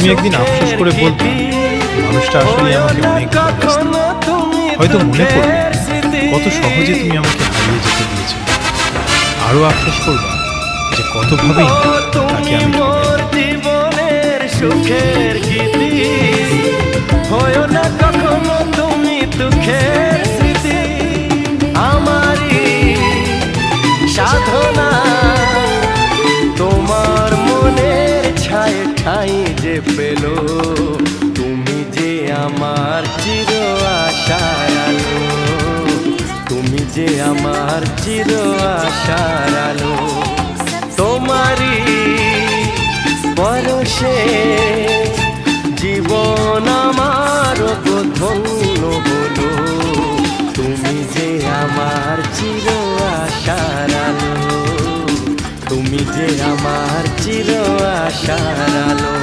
তুমি একদিন আফসোস করে বলতে মানুষটা আসলে আমাকে অনেক ভালোবাসতো। হয়তো মনে পড়বে কত সহজে তুমি আমাকে হারিয়ে যেতে দিয়েছিলে। আরো আফসোস করবা যে কতভাবেই তাকে আমি জীবনের সুখের গীতি হয় না কখনো তুমি দুঃখের স্মৃতি। আমারই সাধনা তোমার মনের ছায় ঠাই যে পেল, তুমি যে আমার চির আশার আলো, তুমি যে আমার চির আশার আলো। তোমারই পরশে জীবন আমার ধন্য হলো, তুমি যে আমার চির আশার আলো, তুমি যে আমার চির আশার আলো।